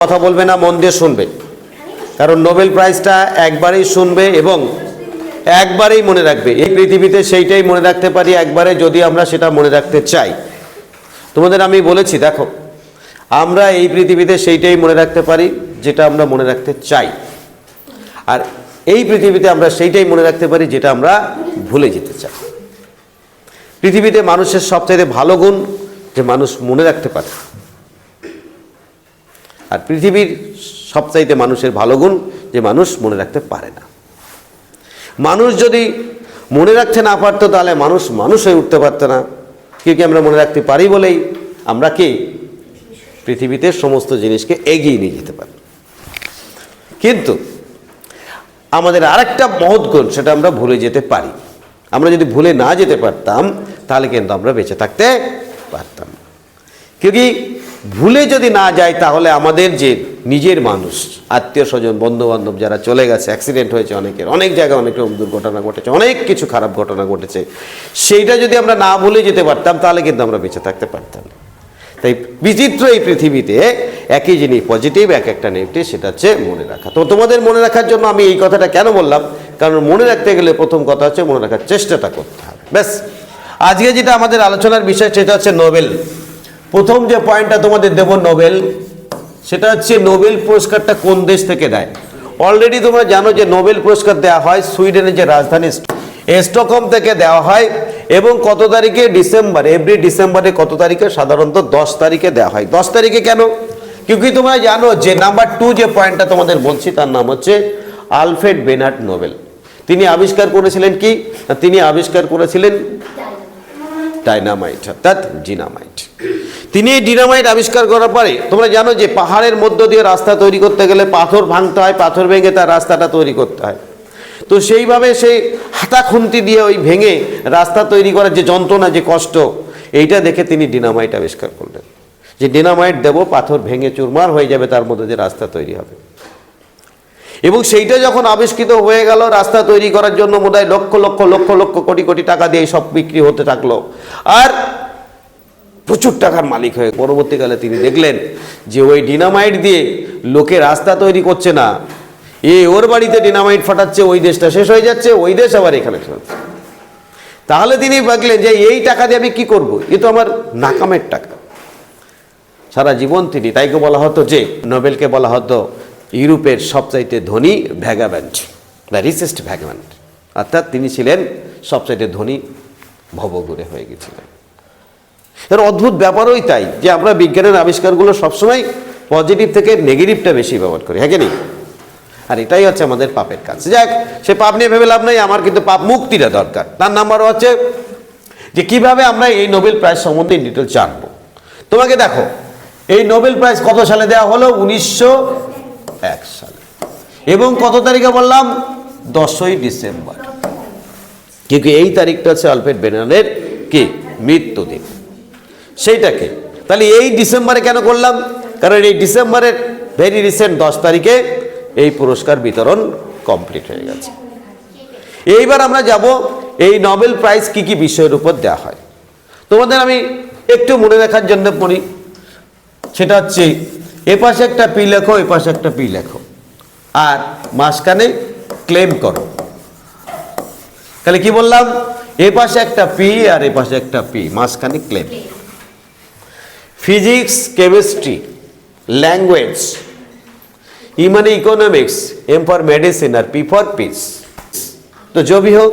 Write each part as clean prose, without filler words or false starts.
কথা বলবে না, মন দিয়ে শুনবে, কারণ নোবেল প্রাইজটা একবারেই শুনবে এবং একবারেই মনে রাখবে। এই পৃথিবীতে সেইটাই মনে রাখতে পারি একবারে, যদি আমরা সেটা মনে রাখতে চাই। তোমাদের আমি বলেছি, দেখো, আমরা এই পৃথিবীতে সেইটাই মনে রাখতে পারি যেটা আমরা মনে রাখতে চাই, আর এই পৃথিবীতে আমরা সেইটাই মনে রাখতে পারি যেটা আমরা ভুলে যেতে চাই। পৃথিবীতে মানুষের সবচেয়ে ভালো গুণ যে মানুষ মনে রাখতে পারে, আর পৃথিবীর সবচাইতে মানুষের ভালো গুণ যে মানুষ মনে রাখতে পারে না। মানুষ যদি মনে রাখতে না পারতো তাহলে মানুষ হয়ে উঠতে পারতো না। কি আমরা মনে রাখতে পারি বলেই আমরা কি পৃথিবীতে সমস্ত জিনিসকে এগিয়ে নিয়ে যেতে পারি। কিন্তু আমাদের আরেকটা মহৎ গুণ, সেটা আমরা ভুলে যেতে পারি। আমরা যদি ভুলে না যেতে পারতাম তাহলে কিন্তু আমরা বেঁচে থাকতে পারতাম না। কি ভুলে যদি না যাই তাহলে আমাদের যে নিজের মানুষ, আত্মীয় স্বজন, বন্ধু বান্ধব যারা চলে গেছে, অ্যাক্সিডেন্ট হয়েছে অনেকের, অনেক জায়গায় অনেক রকম দুর্ঘটনা ঘটেছে, অনেক কিছু খারাপ ঘটনা ঘটেছে, সেইটা যদি আমরা না ভুলে যেতে পারতাম তাহলে কিন্তু আমরা বেঁচে থাকতে পারতাম না। তাই বিচিত্র এই পৃথিবীতে একই জিনিস পজিটিভ, এক একটা নেগেটিভ, সেটা হচ্ছে মনে রাখা। তো তোমাদের মনে রাখার জন্য আমি এই কথাটা কেন বললাম, কারণ মনে রাখতে গেলে প্রথম কথা হচ্ছে মনে রাখার চেষ্টাটা করতে হবে। ব্যাস, আজকে যেটা আমাদের আলোচনার বিষয় সেটা হচ্ছে নোবেল। প্রথম যে পয়েন্টটা তোমাদের দেব নোবেল, সেটা হচ্ছে নোবেল পুরস্কারটা কোন দেশ থেকে দেয়। অলরেডি তোমরা জানো যে নোবেল পুরস্কার দেওয়া হয় সুইডেনের যে রাজধানী স্টকহোম থেকে দেওয়া হয়, এবং কত তারিখে? ডিসেম্বর, এভরি ডিসেম্বরে কত তারিখে? সাধারণত 10 তারিখে দেওয়া হয়। 10 তারিখে কেন? কিউকি তোমরা জানো যে নাম্বার 2 যে পয়েন্টটা তোমাদের বলছি তার নাম হচ্ছে আলফ্রেড বেনার্ড নোবেল। তিনি আবিষ্কার করেছিলেন কি? তিনি আবিষ্কার করেছিলেন ডাইনামাইট, অর্থাৎ ডিনামাইট। তিনি এই ডিনামাইট আবিষ্কার করার পরে তোমরা জানো যে পাহাড়ের মধ্য দিয়ে রাস্তা তৈরি করতে গেলে পাথর ভাঙতে হয়, পাথর ভেঙে তার রাস্তাটা তৈরি করতে হয়। তো সেইভাবে সেই হাতা খুন্তি দিয়ে ওই ভেঙে রাস্তা তৈরি করার যে যন্ত্রণা, যে কষ্ট, এইটা দেখে তিনি ডিনামাইট আবিষ্কার করলেন, যে ডিনামাইট দেব, পাথর ভেঙে চুরমার হয়ে যাবে, তার মধ্যে যে রাস্তা তৈরি হবে। এবং সেইটা যখন আবিষ্কৃত হয়ে গেল, রাস্তা তৈরি করার জন্য বোধহয় লক্ষ লক্ষ লক্ষ লক্ষ কোটি কোটি টাকা দিয়ে সব বিক্রি হতে থাকলো, আর প্রচুর টাকার মালিক হয়ে পরবর্তীকালে তিনি দেখলেন যে ওই ডিনামাইট দিয়ে লোকে রাস্তা তৈরি করছে না, ওর বাড়িতে ডিনামাইট ফাটাচ্ছে, ওই দেশটা শেষ হয়ে যাচ্ছে, ওই দেশ আবার এখানে চলছে। তাহলে তিনি ভাবলেন যে এই টাকা দিয়ে আমি কি করব, এ তো আমার নাকামের টাকা। সারা জীবন তিনি, তাইকে বলা হতো যে নোবেলকে বলা হতো ইউরোপের সবচাইতে ধনী ভ্যাগাব্যান্ড, দ্য রিচেস্ট ভ্যাগাব্যান্ড, অর্থাৎ তিনি ছিলেন সবচাইতে ধনী ভবঘুরে হয়ে গেছিলেন। এর অদ্ভুত ব্যাপারই তাই যে আমরা বিজ্ঞানের আবিষ্কারগুলো সবসময় পজিটিভ থেকে নেগেটিভটা বেশি ব্যবহার করি, হ্যাঁ কি নেই? আর এটাই হচ্ছে আমাদের পাপের কাজ। যাক, সে পাপ নিয়ে ভেবে লাভ নাই, আমার কিন্তু পাপ মুক্তিটা দরকার। তার নাম্বার হচ্ছে যে কিভাবে আমরা এই নোবেল প্রাইজ সম্বন্ধে ডিটেল জানবো। তোমাকে দেখো, এই নোবেল প্রাইজ কত সালে দেওয়া হলো? 1901 সালে। এবং কত তারিখে বললাম? 10ই ডিসেম্বর। কিন্তু এই তারিখটা হচ্ছে আলফ্রেড বেনার্ডের কি মৃত্যুদিন, সেইটাকে। তাহলে এই ডিসেম্বরে কেন করলাম? কারণ এই ডিসেম্বরের ভেরি রিসেন্ট 10 তারিখে এই পুরস্কার বিতরণ কমপ্লিট হয়ে গেছে। এইবার আমরা যাব এই নোবেল প্রাইজ কি কি বিষয়ের উপর দেওয়া হয়। তোমাদের আমি একটু মনে রাখার জন্য পড়ি, সেটা হচ্ছে এপাশে একটা পি লেখো, এপাশে একটা পি লেখো, আর মাঝখানে ক্লেম করো। তাহলে কি বললাম? এপাশে একটা পি আর এপাশে একটা পি, মাঝখানে ক্লেম। Physics, chemistry, language, human economics, M for medicine और पी फॉर पीस। तो जो भी हो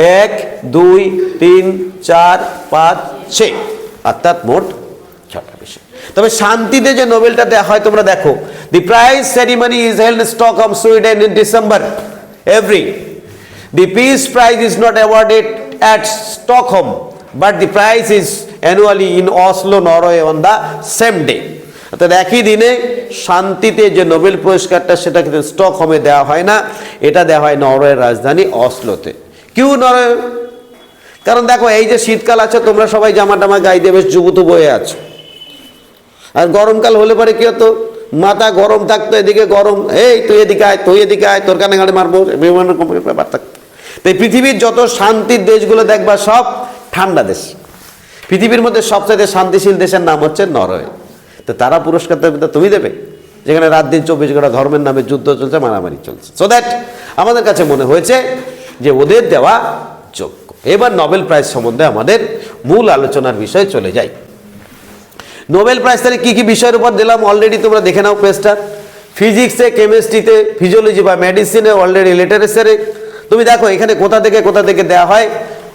1 2 3 4 5 6 অর্থাৎ মোট 6টা বিষয়। তবে শান্তিতে যে নোবেলটা দেওয়া হয় তোমরা দেখো, দি prize ceremony is held in Stockholm, Sweden in December every. The peace prize is not awarded at Stockholm but the prize is annually in Oslo, Norway on the same day. অর্থাৎ একই দিনে শান্তিতে যে নোবেল পুরস্কারটা সেটা কিন্তু স্টকহোমে দেওয়া হয় না, এটা দেওয়া হয় নরওয়ের রাজধানী অসলোতে। Q Norway? কারণ দেখো, এই যে শীতকাল আছে, তোমরা সবাই জামা টামা গায়ে দিয়ে বেশ জুবুতু বয়ে আছো, আর গরমকাল হলে পরে কি হতো? মাথা গরম থাকতো, এদিকে গরম, এই তুই এদিকে আয়, তুই এদিকে আয়, তোর কানে গাড়ি মারবো, বিভিন্ন রকম ব্যাপার থাকতো। তাই পৃথিবীর যত শান্তির দেশগুলো দেখবা সব ঠান্ডা দেশ। পৃথিবীর মধ্যে সবচেয়ে শান্তিশীল দেশের নাম হচ্ছে নরওয়ে। তো তারা পুরস্কার দেবে, তো তুমি দেবে? যেখানে রাত দিন 24 ঘন্টা ধর্মের নামে যুদ্ধ চলছে, মারামারি চলছে। সো দ্যাট আমাদের কাছে মনে হয়েছে যে ওদের দেওয়া যোগ্য। এবার নোবেল প্রাইজ সম্বন্ধে আমাদের মূল আলোচনার বিষয়ে চলে যাই। নোবেল প্রাইজ তাহলে কী কী বিষয়ের উপর দিলাম অলরেডি তোমরা দেখে নাও পেজটা। ফিজিক্সে, কেমিস্ট্রিতে, ফিজিওলজি বা মেডিসিনে, অলরেডি লিটারেচারে। তুমি দেখো এখানে কোথা থেকে দেওয়া হয়,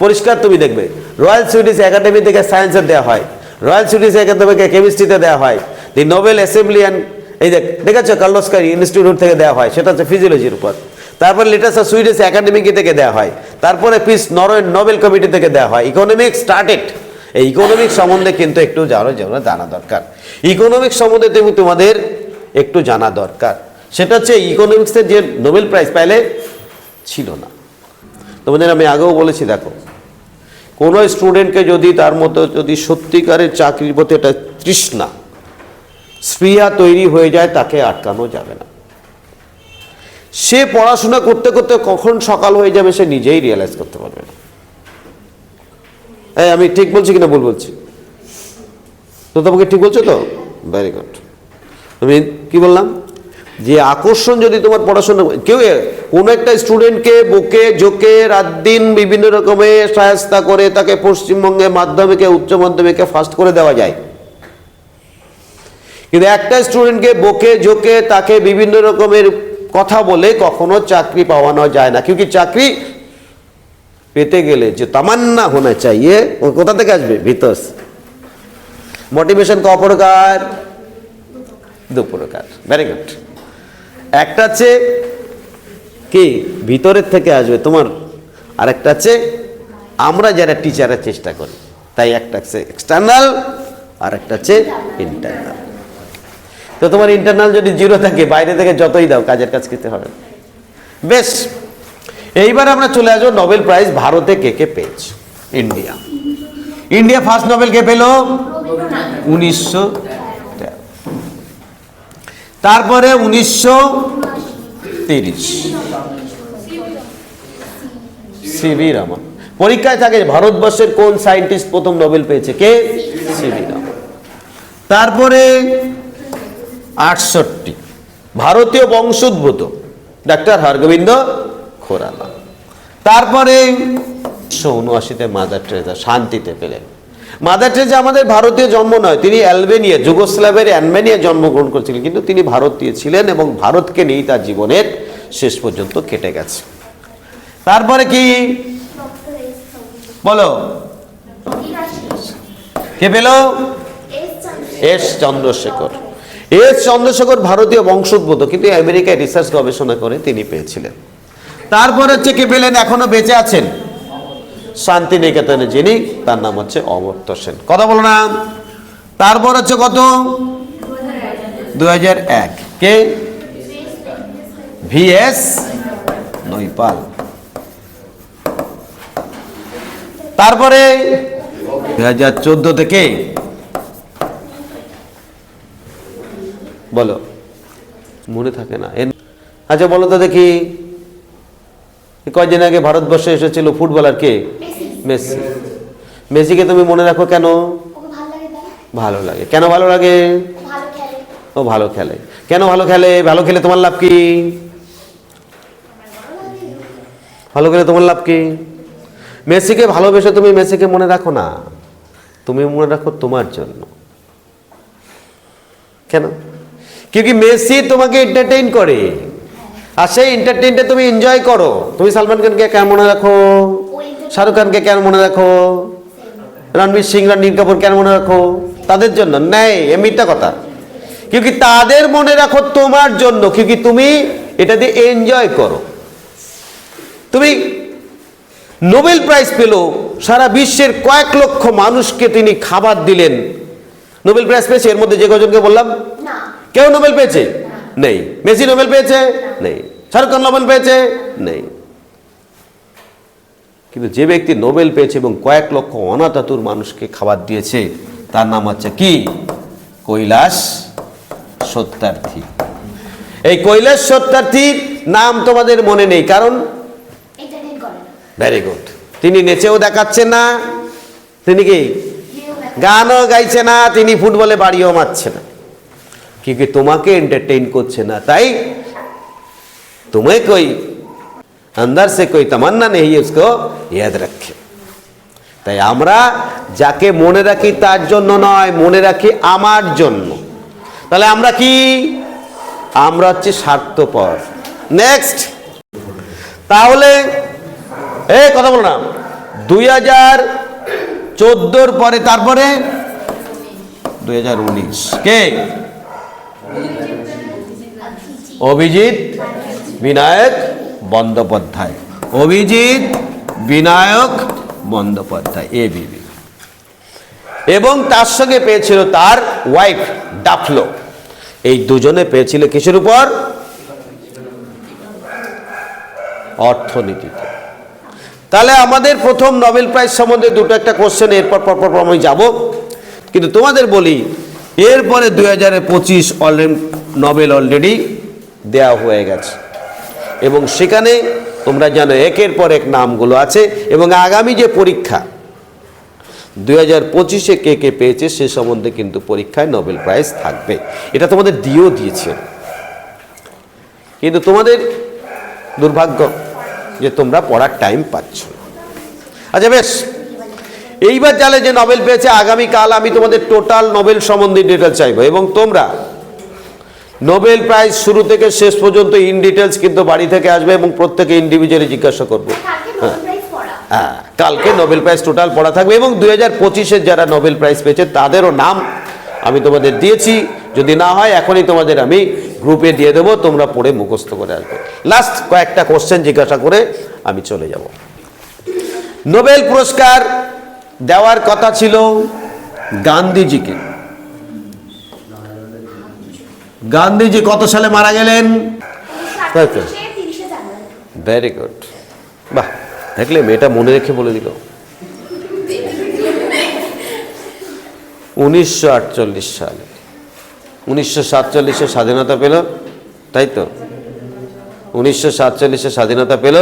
পরিষ্কার তুমি দেখবে। রয়্যাল সুইডিশ একাডেমি থেকে সায়েন্সের দেওয়া হয়, রয়্যাল সুইডিশ একাডেমিকে কেমিস্ট্রিতে দেওয়া হয়, দি নোবেল অ্যাসেম্বলি অ্যান্ড এই দেখেছো কার্লোস্কাই ইনস্টিটিউট থেকে দেওয়া হয়, সেটা হচ্ছে ফিজিওলজির উপর। তারপর লিটারেচার সুইডিশ একাডেমি থেকে দেওয়া হয়, তারপরে পিস নরওয়ে নোবেল কমিটি থেকে দেওয়া হয়। ইকোনমিক্স স্টার্টেড, এই ইকোনমিক্স সম্বন্ধে কিন্তু একটু জানা দরকার। ইকোনমিক্স সম্বন্ধে তোমাদের একটু জানা দরকার। সেটা হচ্ছে ইকোনমিক্সের যে নোবেল প্রাইজ পাইলে ছিল না। তোমাদের আমি আগেও বলেছি, দেখো কোনো স্টুডেন্টকে যদি তার মতো যদি সত্যিকারের চাকরির প্রতি একটা তৃষ্ণা, স্পৃহা তৈরি হয়ে যায়, তাকে আটকানো যাবে না। সে পড়াশোনা করতে করতে কখন সকাল হয়ে যাবে সে নিজেই রিয়েলাইজ করতে পারবে না। আমি ঠিক বলছি কিনা ভুল বলছি? তো তোমাকে ঠিক বলছো তো? Very good. আমি কি বললাম, যে আকর্ষণ যদি তোমার পড়াশোনা, কেউ কোনো একটা স্টুডেন্টকে বুকে ঝোঁকে রাত দিন বিভিন্ন রকমের সহায়তা করে তাকে পশ্চিমবঙ্গে মাধ্যমিকে, উচ্চ মাধ্যমিকে ফার্স্ট করে দেওয়া যায়, কিন্তু একটা স্টুডেন্টকে বুকে ঝোঁকে তাকে বিভিন্ন রকমের কথা বলে কখনো চাকরি পাওয়ানো যায় না। क्योंकि চাকরি পেতে গেলে যে তামান্না হোনা চাইয়ে, ও কোথা থেকে আসবে? ভিতর। মোটিভেশন ক প্রকার? দু প্রকার। Very good. একটা হচ্ছে কি ভিতরের থেকে আসবে তোমার, আর একটা হচ্ছে আমরা যারা টিচারের চেষ্টা করি, তাই একটা হচ্ছে এক্সটার্নাল আর একটা হচ্ছে ইন্টারনাল। তো তোমার ইন্টারনাল যদি জিরো থাকে, বাইরে থেকে যতই দাও কাজের কাজ করতে হবে। বেশ, এইবার আমরা চলে আসবো নোবেল প্রাইজ ভারতে কে কে পেয়েছে। ইন্ডিয়া ফার্স্ট নোবেল কে পেল? 1913। তারপরে 1930 সিভি রামন। পরীক্ষায় থাকে ভারতবর্ষের কোন সায়েন্টিস্ট প্রথম নোবেল পেয়েছে? কে? সিভি রামন। তারপরে 68 ভারতীয় বংশোদ্ভূত ডাক্তার হরগোবিন্দ খোরালা। তারপরে 1979 মাদার টেরেসা শান্তিতে পেলেন। মাদার টেরেসা আমাদের ভারতীয় জন্ম নয়, তিনি অ্যালবেনিয়া, যুগোস্লাভিয়ার অ্যালবেনিয়া জন্মগ্রহণ করেছিলেন, কিন্তু তিনি ভারতীয় ছিলেন এবং ভারতকে নিয়েই তার জীবনের শেষ পর্যন্ত কেটে গেছে। তারপরে কি বলো, কে পেল? এস চন্দ্রশেখর। এস চন্দ্রশেখর ভারতীয় বংশোদ্ভূত, কিন্তু আমেরিকায় রিসার্চ গবেষণা করে তিনি পেয়েছিলেন। তারপর হচ্ছে কে পেলেন, এখনো বেঁচে আছেন শান্তিনিকেতনে যিনি, তার নাম হচ্ছে অমর্ত্য সেন। কথা বলো না। তারপর হচ্ছে কত? 2001 কে? ভিএস নৈপাল। তারপরে 2014 থেকে বলো, মনে থাকে না। আচ্ছা বলো তো দেখি, কয়েকদিন আগে ভারতবর্ষে এসেছিল ফুটবলার কে? মেসি। মেসিকে তুমি মনে রাখো কেন? ভালো লাগে। কেন ভালো লাগে? ও ভালো খেলে। কেন ভালো খেলে? ভালো খেলে তোমার লাভ কি? ভালো খেলে তোমার লাভ কি? মেসিকে ভালোবেসে তুমি মেসিকে মনে রাখো না, তুমি মনে রাখো তোমার জন্য। কেন? क्योंकि মেসি তোমাকে এন্টারটেইন করে, আর সেই এন্টারটেইনটা তুমি এনজয় করো। তুমি সালমান খানকে কেন মনে রাখো? শাহরুখ খানকে কেন মনে রাখো? রণবীর সিং, রণবীর কাপুর কেন মনে রাখো? তাদের জন্য নেই, এমনিটা কথা। क्योंकि তাদের মনে রাখো তোমার জন্য, क्योंकि তুমি এটা দিয়ে এনজয় করো। তুমি নোবেল প্রাইজ পেল, সারা বিশ্বের কয়েক লক্ষ মানুষকে তিনি খাবার দিলেন। নোবেল প্রাইজ পেয়েছে এর মধ্যে যে কজনকে বললাম? কেউ নোবেল পেয়েছে? নেই। মেসি নোবেল পেয়েছে? নেই। শাহরুখ খান নোবেল পেয়েছে? নেই। কিন্তু যে ব্যক্তি নোবেল পেয়েছে এবং কয়েক লক্ষ অনাথাতুর মানুষকে খাবার দিয়েছে, তার নাম হচ্ছে কি? কৈলাস সত্যার্থী। এই কৈলাস সত্যার্থীর নাম তোমাদের মনে নেই, কারণ ভেরি গুড, তিনি নেচেও দেখাচ্ছেন না, তিনি কি গানও গাইছে না, তিনি ফুটবলে বাড়িও মারছে না, क्योंकि तुम्हें एंटरटेन करছে না, তাই तुम्हें कोई अंदर से कोई तमन्ना नहीं है उसको याद रखे। তাই আমরা যাকে মনে রাখি তার জন্য নয়, মনে রাখি আমার জন্য। তাহলে আমরা কি? আমরা হচ্ছে স্বার্থপর। নেক্সট, তাহলে এই কথা বলো না, 2014 পরে তারপরে 2019 কে? অভিজিৎ বিনায়ক বন্দ্যোপাধ্যায়। অভিজিৎ বিনায়ক বন্দ্যোপাধ্যায় এবিবি, এবং তার সঙ্গে পেয়েছিল তার ওয়াইফ ডাফলো। এই দুজনে পেয়েছিল কিসের উপর? অর্থনীতিতে। তাহলে আমাদের প্রথম নোবেল প্রাইজ সম্বন্ধে দুটো একটা কোশ্চেন এরপর পর আমি যাব, কিন্তু তোমাদের বলি এরপরে 2025 নোবেল অলরেডি দেওয়া হয়ে গেছে, এবং সেখানে তোমরা জানো একের পর এক নামগুলো আছে, এবং আগামী যে পরীক্ষা 2025-এ কে কে পেয়েছে সে সম্বন্ধে কিন্তু পরীক্ষায় নোবেল প্রাইজ থাকবে। এটা তোমাদের দিয়েও দিয়েছে, কিন্তু তোমাদের দুর্ভাগ্য যে তোমরা পড়ার টাইম পাচ্ছ না। আচ্ছা বেশ, এইবার জানে যে নোবেল পেয়েছে, আগামীকাল আমি তোমাদের টোটাল নোবেল সম্বন্ধে ডিটেলস চাইবো, এবং তোমরা নোবেল প্রাইজ শুরু থেকে শেষ পর্যন্ত ইন ডিটেলস কিন্তু বাড়ি থেকে আসবে, এবং প্রত্যেকে ইন্ডিভিজুয়ালি জিজ্ঞাসা করবো। হ্যাঁ, কালকে নোবেল প্রাইজ টোটাল পড়া থাকবে, এবং 2025-এর যারা নোবেল প্রাইজ পেয়েছে তাদেরও নাম আমি তোমাদের দিয়েছি। যদি না হয় এখনই তোমাদের আমি গ্রুপে দিয়ে দেবো, তোমরা পড়ে মুখস্থ করে আসবে। লাস্ট কয়েকটা কোশ্চেন জিজ্ঞাসা করে আমি চলে যাব। নোবেল পুরস্কার দেওয়ার কথা ছিল গান্ধীজিকে। গান্ধীজি কত সালে মারা গেলেন? ভেরি গুড, বাহ, দেখলে মেয়েটা মনে রেখে বলে দিল। 1948 সালে। 1947-এ স্বাধীনতা পেল, তাই তো? 1947-এ স্বাধীনতা পেল,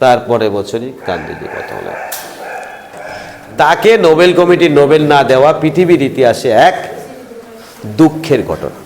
তারপরে বছরই গান্ধীজি কথা হলো। তাকে নোবেল কমিটি নোবেল না দেওয়া পৃথিবীর ইতিহাসে এক দুঃখের ঘটনা।